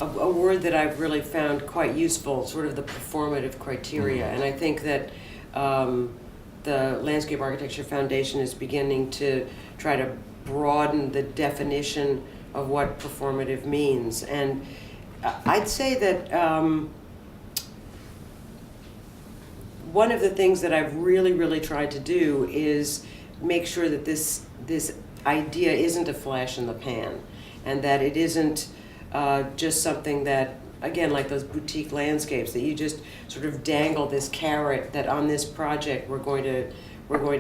a word that I've really found quite useful, sort of the performative criteria. And I think that the Landscape Architecture Foundation is beginning to try to broaden the definition of what performative means. And I'd say that one of the things that I've really tried to do is make sure that this idea isn't a flash in the pan, and that it isn't just something that, again, like those boutique landscapes, that you just sort of dangle this carrot that on this project we're going to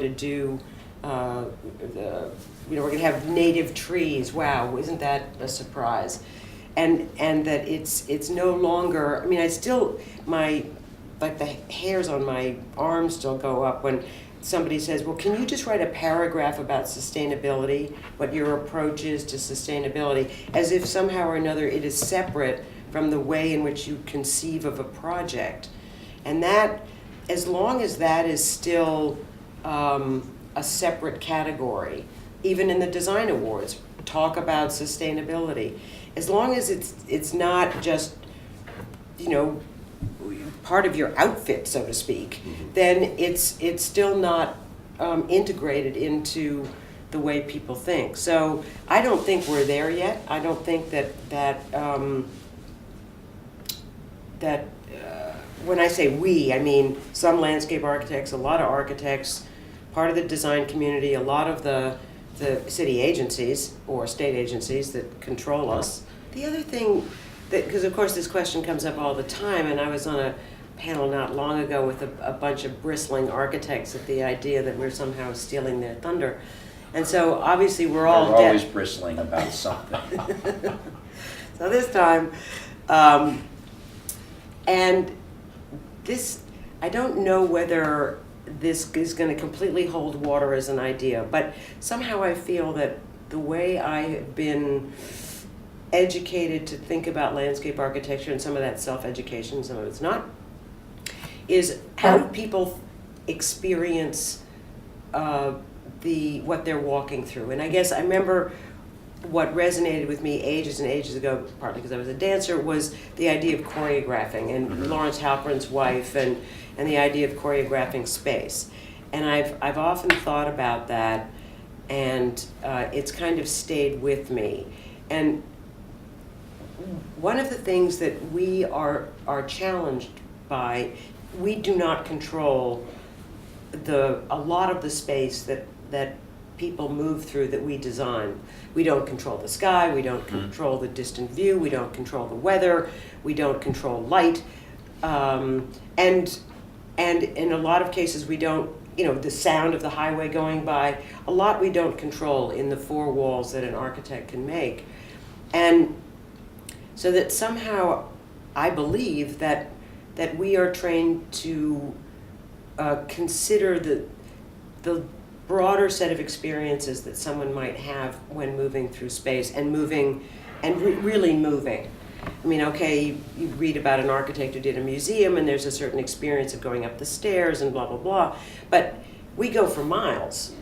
do we're going to have native trees. Wow, isn't that a surprise? And that it's no longer. I mean, I still the hairs on my arms still go up when somebody says, well, can you just write a paragraph about sustainability, what your approach is to sustainability, as if somehow or another it is separate from the way in which you conceive of a project. And that, as long as that is still a separate category, even in the design awards, talk about sustainability. As long as it's not just, part of your outfit, so to speak, then it's still not integrated into the way people think. So I don't think we're there yet. I don't think that when I say we, I mean some landscape architects, a lot of architects, part of the design community, a lot of the city agencies or state agencies that control us. The other thing, because of course this question comes up all the time, and I was on a panel not long ago with a bunch of bristling architects at the idea that we're somehow stealing their thunder. And so obviously we're always bristling about something. So this time, and this, I don't know whether this is going to completely hold water as an idea, but somehow I feel that the way I have been educated to think about landscape architecture, and some of that self-education, some of it's not, is how do people experience what they're walking through. And I guess I remember what resonated with me ages and ages ago, partly because I was a dancer, was the idea of choreographing, and Lawrence Halperin's wife, and the idea of choreographing space. And I've often thought about that, and it's kind of stayed with me. And one of the things that we are challenged by, we do not control a lot of the space that people move through that we design. We don't control the sky, we don't control the distant view, we don't control the weather, we don't control light, and in a lot of cases we don't, the sound of the highway going by, a lot we don't control in the four walls that an architect can make. And so that somehow I believe that we are trained to consider the broader set of experiences that someone might have when moving through space and really moving. I mean, okay, you read about an architect who did a museum and there's a certain experience of going up the stairs and blah, blah, blah, but we go for miles,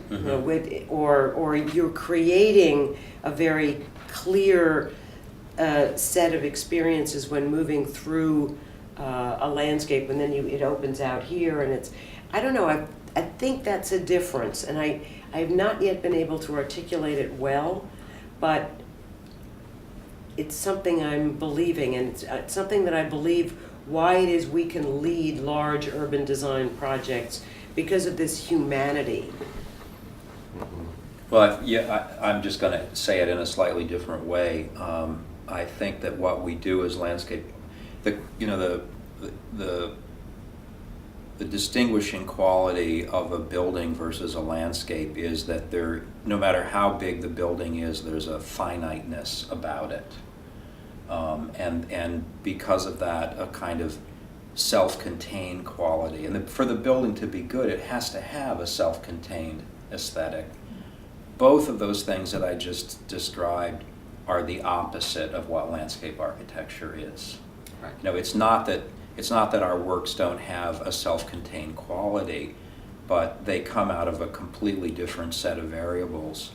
or you're creating a very clear set of experiences when moving through a landscape, and then it opens out here, and I don't know, I think that's a difference, and I have not yet been able to articulate it well, but it's something I'm believing, and it's something that I believe why it is we can lead large urban design projects, because of this humanity. Well, I'm just going to say it in a slightly different way. I think that what we do as landscape, the distinguishing quality of a building versus a landscape is that no matter how big the building is, there's a finiteness about it. And because of that, a kind of self-contained quality. And for the building to be good, it has to have a self-contained aesthetic. Both of those things that I just described are the opposite of what landscape architecture is. Right. It's not that our works don't have a self-contained quality, but they come out of a completely different set of variables.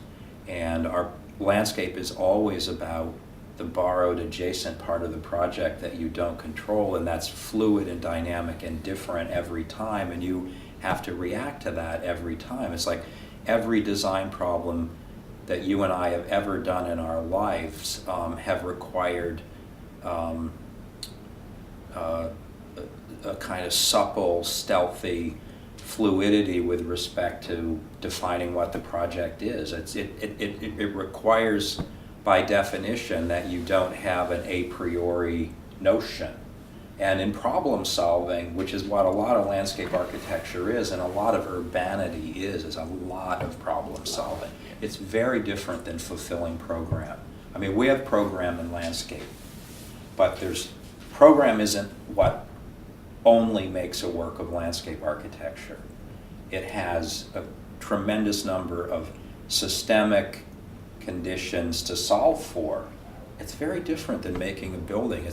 And our landscape is always about the borrowed adjacent part of the project that you don't control, and that's fluid and dynamic and different every time, and you have to react to that every time. It's like every design problem that you and I have ever done in our lives have required a kind of supple, stealthy fluidity with respect to defining what the project is. It requires, by definition, that you don't have an a priori notion. And in problem solving, which is what a lot of landscape architecture is, and a lot of urbanity is a lot of problem solving. It's very different than fulfilling program. I mean, we have program in landscape, but program isn't what only makes a work of landscape architecture. It has a tremendous number of systemic conditions to solve for. It's very different than making a building.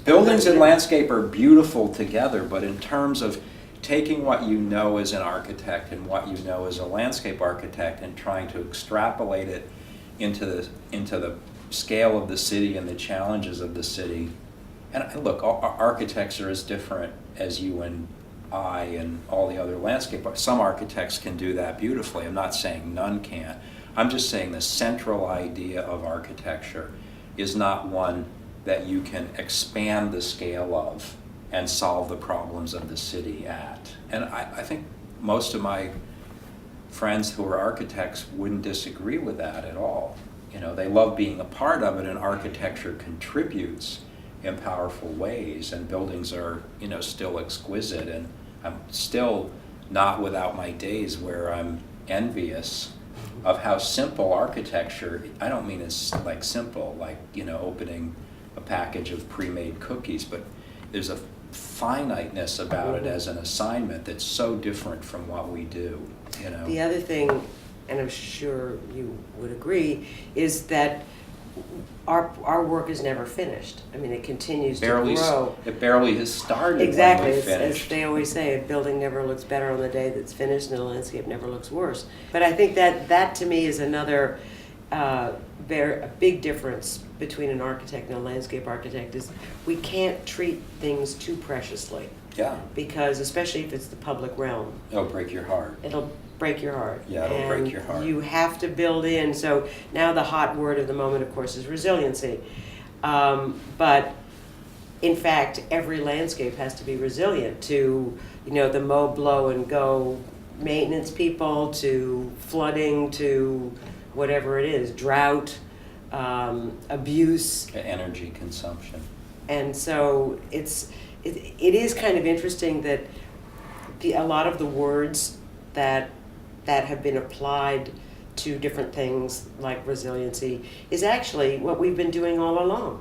Buildings and landscape are beautiful together, but in terms of taking what you know as an architect and what you know as a landscape architect and trying to extrapolate it into the scale of the city and the challenges of the city. And look, architects are as different as you and I and all the other landscape. Some architects can do that beautifully. I'm not saying none can. I'm just saying the central idea of architecture is not one that you can expand the scale of and solve the problems of the city at. And I think most of my friends who are architects wouldn't disagree with that at all. You know, they love being a part of it, and architecture contributes in powerful ways, and buildings are, you know, still exquisite, and I'm still not without my days where I'm envious of how simple architecture, I don't mean it's like simple, like, you know, opening a package of pre-made cookies, but there's a finiteness about it as an assignment that's so different from what we do, you know. The other thing, and I'm sure you would agree, is that our work is never finished. I mean, it continues to grow. It barely has started. Exactly. When we finished. As they always say, a building never looks better on the day that's finished, and a landscape never looks worse. But I think that to me is another a big difference between an architect and a landscape architect is we can't treat things too preciously. Yeah. Because especially if it's the public realm. It'll break your heart. It'll break your heart. Yeah, it'll break your heart. You have to build in. So now the hot word of the moment, of course, is resiliency. But in fact, every landscape has to be resilient to, you know, the mow, blow, and go maintenance people, to flooding, to whatever it is, drought, abuse. Energy consumption. And so it is kind of interesting that a lot of the words that have been applied to different things like resiliency is actually what we've been doing all along.